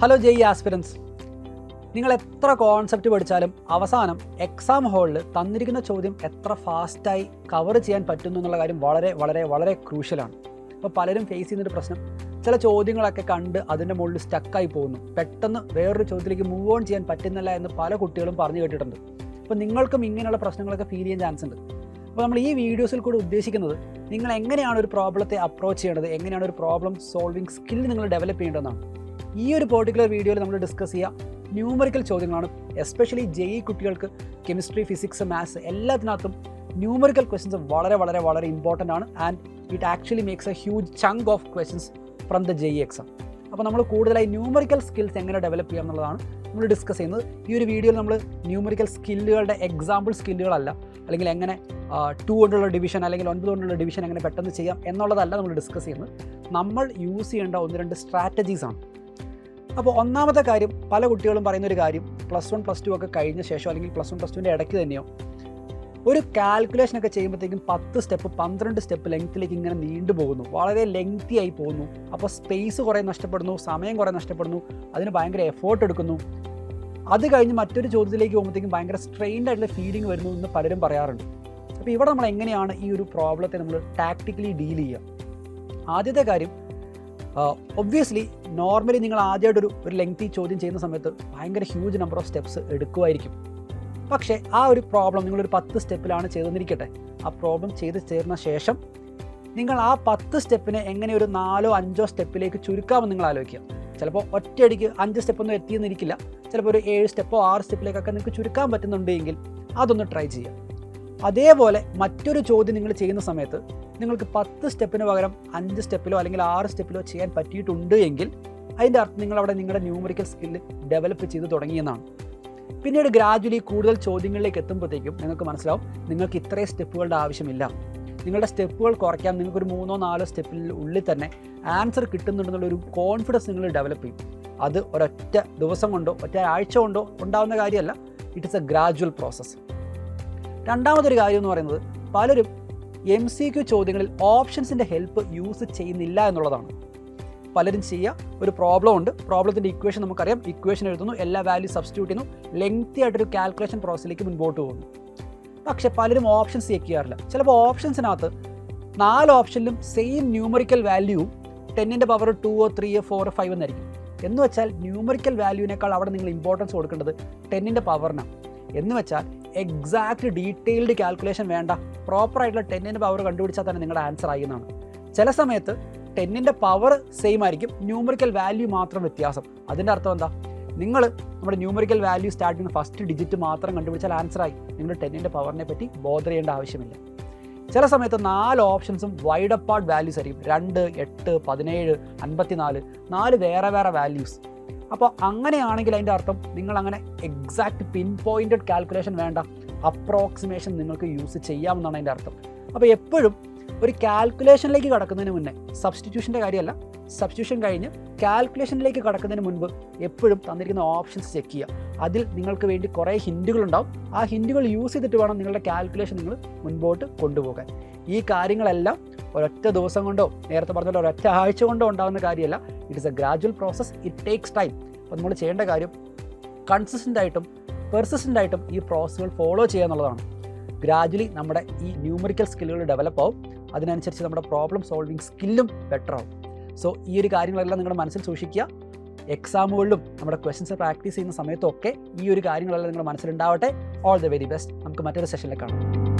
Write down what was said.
Hello JEE aspirants, നിങ്ങൾ എത്ര concept പഠിച്ചാലും അവസാനം എക്സാം ഹാളിൽ തന്നിരിക്കുന്ന ചോദ്യം എത്ര ഫാസ്റ്റായി കവർ ചെയ്യാൻ പറ്റുന്നു എന്നുള്ള കാര്യം വളരെ വളരെ വളരെ ക്രൂഷ്യലാണ്. അപ്പോൾ പലരും ഫേസ് ചെയ്യുന്നൊരു പ്രശ്നം, ചില ചോദ്യങ്ങളൊക്കെ കണ്ട് അതിൻ്റെ മുകളിൽ സ്റ്റക്കായി പോകുന്നു, പെട്ടെന്ന് വേറൊരു ചോദ്യത്തിലേക്ക് മൂവ് ഓൺ ചെയ്യാൻ പറ്റുന്നില്ല എന്ന് പല കുട്ടികളും പറഞ്ഞു കേട്ടിട്ടുണ്ട്. അപ്പോൾ നിങ്ങൾക്കും ഇങ്ങനെയുള്ള പ്രശ്നങ്ങളൊക്കെ ഫീൽ ചെയ്യാൻ ചാൻസ് ഉണ്ട്. അപ്പോൾ നമ്മൾ ഈ വീഡിയോസിൽ കൂടി ഉദ്ദേശിക്കുന്നത് നിങ്ങൾ എങ്ങനെയാണ് ഒരു പ്രോബ്ലത്തെ അപ്രോച്ച് ചെയ്യേണ്ടത്, എങ്ങനെയാണ് ഒരു പ്രോബ്ലം സോൾവിങ് സ്കിൽ നിങ്ങൾ ഡെവലപ്പ് ചെയ്യേണ്ടതെന്നാണ്. ഈ ഒരു പെർട്ടിക്കുലർ വീഡിയോയിൽ നമ്മൾ ഡിസ്കസ് ചെയ്യുക ന്യൂമറിക്കൽ ചോദ്യങ്ങളാണ്. എസ്പെഷ്യലി ജെഇ കുട്ടികൾക്ക് കെമിസ്ട്രി, ഫിസിക്സ്, മാത്സ് എല്ലാത്തിനകത്തും ന്യൂമറിക്കൽ ക്വസ്റ്റ്യൻസ് വളരെ വളരെ വളരെ ഇമ്പോർട്ടൻ്റ് ആണ്. And it actually makes a huge chunk of questions from the JEE exam. അപ്പോൾ നമ്മൾ കൂടുതലായി ന്യൂമറിക്കൽ സ്കിൽസ് എങ്ങനെ ഡെവലപ്പ് ചെയ്യാം എന്നുള്ളതാണ് നമ്മൾ ഡിസ്കസ് ചെയ്യുന്നത്. ഈ ഒരു വീഡിയോയിൽ നമ്മൾ ന്യൂമറിക്കൽ സ്കില്ലുകളുടെ എക്സാമ്പിൾ സ്കില്ലുകളല്ല, അല്ലെങ്കിൽ എങ്ങനെ 2 കൊണ്ടുള്ള ഡിവിഷൻ അല്ലെങ്കിൽ 9 കൊണ്ടുള്ള ഡിവിഷൻ എങ്ങനെ പെട്ടെന്ന് ചെയ്യാം എന്നുള്ളതല്ല നമ്മൾ ഡിസ്കസ് ചെയ്യുന്നത്. നമ്മൾ യൂസ് ചെയ്യേണ്ട 1-2 സ്ട്രാറ്റജീസാണ്. അപ്പോൾ ഒന്നാമത്തെ കാര്യം, പല കുട്ടികളും പറയുന്നൊരു കാര്യം, +1 +2 ഒക്കെ കഴിഞ്ഞ ശേഷം അല്ലെങ്കിൽ +1 +2ൻ്റെ ഇടയ്ക്ക് തന്നെയോ ഒരു കാൽക്കുലേഷനൊക്കെ ചെയ്യുമ്പോഴത്തേക്കും 10 സ്റ്റെപ്പ് 12 സ്റ്റെപ്പ് ലെങ്ത്തിലേക്ക് ഇങ്ങനെ നീണ്ടു പോകുന്നു, വളരെ ലെങ്തി ആയി പോകുന്നു. അപ്പോൾ സ്പേസ് കുറേ നഷ്ടപ്പെടുന്നു, സമയം കുറേ നഷ്ടപ്പെടുന്നു, അതിന് ഭയങ്കര എഫേർട്ട് എടുക്കുന്നു. അത് കഴിഞ്ഞ് മറ്റൊരു ചോദ്യത്തിലേക്ക് പോകുമ്പോഴത്തേക്കും ഭയങ്കര സ്ട്രെയിൻഡ് ആയിട്ടുള്ള ഫീലിംഗ് വരുന്നു എന്ന് പലരും പറയാറുണ്ട്. അപ്പോൾ ഇവിടെ നമ്മൾ എങ്ങനെയാണ് ഈ ഒരു പ്രോബ്ലത്തെ നമ്മൾ ടാക്ടിക്കലി ഡീൽ ചെയ്യുക? ആദ്യത്തെ കാര്യം, ഒബ്വിയസ്ലി നോർമലി നിങ്ങൾ ആദ്യമായിട്ട് ഒരു ലെങ്തി ചോദ്യം ചെയ്യുന്ന സമയത്ത് ഭയങ്കര ഹ്യൂജ് നമ്പർ ഓഫ് സ്റ്റെപ്സ് എടുക്കുമായിരിക്കും. പക്ഷേ ആ ഒരു പ്രോബ്ലം നിങ്ങളൊരു 10 സ്റ്റെപ്പിലാണ് ചെയ്തെന്നിരിക്കട്ടെ, ആ പ്രോബ്ലം ചെയ്ത് ചേർന്ന ശേഷം നിങ്ങൾ ആ 10 സ്റ്റെപ്പിനെ എങ്ങനെ ഒരു 4-5 സ്റ്റെപ്പിലേക്ക് ചുരുക്കാമെന്ന് നിങ്ങൾ ആലോചിക്കുക. ചിലപ്പോൾ ഒറ്റയടിക്ക് 5 സ്റ്റെപ്പൊന്നും എത്തിയെന്നിരിക്കില്ല, ചിലപ്പോൾ ഒരു 7 സ്റ്റെപ്പോ 6 സ്റ്റെപ്പിലേക്കൊക്കെ നിങ്ങൾക്ക് ചുരുക്കാൻ പറ്റുന്നുണ്ടെങ്കിൽ അതൊന്ന് ട്രൈ ചെയ്യുക. അതേപോലെ മറ്റൊരു ചോദ്യം നിങ്ങൾ ചെയ്യുന്ന സമയത്ത് നിങ്ങൾക്ക് 10 സ്റ്റെപ്പിന് പകരം 5 സ്റ്റെപ്പിലോ അല്ലെങ്കിൽ 6 സ്റ്റെപ്പിലോ ചെയ്യാൻ പറ്റിയിട്ടുണ്ട് എങ്കിൽ അതിൻ്റെ അർത്ഥം നിങ്ങളവിടെ നിങ്ങളുടെ ന്യൂമറിക്കൽ സ്കില്ല് ഡെവലപ്പ് ചെയ്ത് തുടങ്ങിയെന്നാണ്. പിന്നീട് ഗ്രാജുവലി കൂടുതൽ ചോദ്യങ്ങളിലേക്ക് എത്തുമ്പോഴത്തേക്കും നിങ്ങൾക്ക് മനസ്സിലാവും നിങ്ങൾക്ക് ഇത്രയും സ്റ്റെപ്പുകളുടെ ആവശ്യമില്ല, നിങ്ങളുടെ സ്റ്റെപ്പുകൾ കുറയ്ക്കാം, നിങ്ങൾക്കൊരു 3-4 സ്റ്റെപ്പിന് ഉള്ളിൽ തന്നെ ആൻസർ കിട്ടുന്നുണ്ടെന്നുള്ളൊരു കോൺഫിഡൻസ് നിങ്ങൾ ഡെവലപ്പ് ചെയ്യും. അത് ഒരൊറ്റ ദിവസം കൊണ്ടോ ഒറ്റ ആഴ്ച കൊണ്ടോ ഉണ്ടാകുന്ന കാര്യമല്ല, it is A gradual process. രണ്ടാമതൊരു കാര്യം എന്ന് പറയുന്നത്, പലരും MCQ ചോദ്യങ്ങളിൽ ഓപ്ഷൻസിൻ്റെ ഹെൽപ്പ് യൂസ് ചെയ്യുന്നില്ല എന്നുള്ളതാണ്. പലരും ചെയ്യുക, ഒരു പ്രോബ്ലം ഉണ്ട്, പ്രോബ്ലത്തിൻ്റെ ഇക്വേഷൻ നമുക്കറിയാം, ഇക്വേഷൻ എഴുതുന്നു, എല്ലാ വാല്യൂ സബ്സ്റ്റിറ്റ്യൂട്ട് ചെയ്യുന്നു, ലെങ്തി ആയിട്ടൊരു കാൽക്കുലേഷൻ പ്രോസസ്സിലേക്ക് മുൻപോട്ട് പോകുന്നു. പക്ഷേ പലരും ഓപ്ഷൻസ് ചെക്ക് ചെയ്യാറില്ല. ചിലപ്പോൾ ഓപ്ഷൻസിനകത്ത് 4 ഓപ്ഷനിലും സെയിം ന്യൂമറിക്കൽ വാല്യൂ 10ൻ്റെ പവർ 2, 3, 4, 5 എന്നായിരിക്കും. എന്ന് വെച്ചാൽ ന്യൂമറിക്കൽ വാല്യൂവിനേക്കാൾ അവിടെ നിങ്ങൾ ഇമ്പോർട്ടൻസ് കൊടുക്കേണ്ടത് 10ൻ്റെ പവറിനാണ്. എന്ന് വെച്ചാൽ എക്സാക്റ്റ് ഡീറ്റെയിൽഡ് കാൽക്കുലേഷൻ വേണ്ട, പ്രോപ്പറായിട്ടുള്ള 10ൻ്റെ പവർ കണ്ടുപിടിച്ചാൽ തന്നെ നിങ്ങളുടെ ആൻസർ ആകുന്നതാണ്. ചില സമയത്ത് 10ൻ്റെ പവർ സെയിം ആയിരിക്കും, ന്യൂമറിക്കൽ വാല്യൂ മാത്രം വ്യത്യാസം. അതിൻ്റെ അർത്ഥം എന്താ? നിങ്ങൾ നമ്മുടെ ന്യൂമറിക്കൽ വാല്യൂ സ്റ്റാർട്ട് ചെയ്യുന്ന ഫസ്റ്റ് ഡിജിറ്റ് മാത്രം കണ്ടുപിടിച്ചാൽ ആൻസറായി, നിങ്ങൾ 10ൻ്റെ പവറിനെ പറ്റി ബോധർ ചെയ്യേണ്ട ആവശ്യമില്ല. ചില സമയത്ത് 4 ഓപ്ഷൻസും വൈഡ് അപ്പാർട്ട് വാല്യൂസ് ആയിരിക്കും, 2, 8, 17, 54, 4 വേറെ വേറെ വാല്യൂസ്. അപ്പോൾ അങ്ങനെയാണെങ്കിൽ അതിൻ്റെ അർത്ഥം നിങ്ങൾ അങ്ങനെ എക്സാക്റ്റ് പിൻ പോയിൻറ്റഡ് കാൽക്കുലേഷൻ വേണ്ട, അപ്രോക്സിമേഷൻ നിങ്ങൾക്ക് യൂസ് ചെയ്യാമെന്നാണ് അതിൻ്റെ അർത്ഥം. അപ്പോൾ എപ്പോഴും ഒരു കാൽക്കുലേഷനിലേക്ക് കടക്കുന്നതിന് മുന്നേ, സബ്സ്റ്റിറ്റ്യൂഷൻ്റെ കാര്യമല്ല, സബ്സ്റ്റിറ്റ്യൂഷൻ കഴിഞ്ഞ് കാൽക്കുലേഷനിലേക്ക് കടക്കുന്നതിന് മുൻപ് എപ്പോഴും തന്നിരിക്കുന്ന ഓപ്ഷൻസ് ചെക്ക് ചെയ്യുക. അതിൽ നിങ്ങൾക്ക് വേണ്ടി കുറേ ഹിൻറ്റുകളുണ്ടാവും, ആ ഹിൻറ്റുകൾ യൂസ് ചെയ്തിട്ട് വേണം നിങ്ങളുടെ കാൽക്കുലേഷൻ നിങ്ങൾ മുൻപോട്ട് കൊണ്ടുപോകാൻ. ഈ കാര്യങ്ങളെല്ലാം ഒരൊറ്റ ദിവസം കൊണ്ടോ, നേരത്തെ പറഞ്ഞ ഒരൊറ്റ ആഴ്ച കൊണ്ടോ ഉണ്ടാകുന്ന കാര്യമല്ല, it is A gradual process, it takes time. അപ്പോൾ നമ്മൾ ചെയ്യേണ്ട കാര്യം കൺസിസ്റ്റൻ്റായിട്ടും പെർസിസ്റ്റൻ്റായിട്ടും ഈ പ്രോസസ്സുകൾ ഫോളോ ചെയ്യുക എന്നുള്ളതാണ്. ഗ്രാജുവലി നമ്മുടെ ഈ ന്യൂമറിക്കൽ സ്കില്ലുകൾ ഡെവലപ്പ് ആവും, അതിനനുസരിച്ച് നമ്മുടെ പ്രോബ്ലം സോൾവിങ് സ്കില്ലും ബെറ്റർ ആവും. സോ ഈ ഒരു കാര്യങ്ങളെല്ലാം നിങ്ങളുടെ മനസ്സിൽ സൂക്ഷിക്കുക. എക്സാമുകളിലും നമ്മുടെ ക്വസ്റ്റ്യൻസ് പ്രാക്ടീസ് ചെയ്യുന്ന സമയത്തൊക്കെ ഈ ഒരു കാര്യങ്ങളെല്ലാം നിങ്ങളുടെ മനസ്സിലുണ്ടാവട്ടെ. All the very best. നമുക്ക് മറ്റൊരു സെഷനിലേക്ക് കാണാം.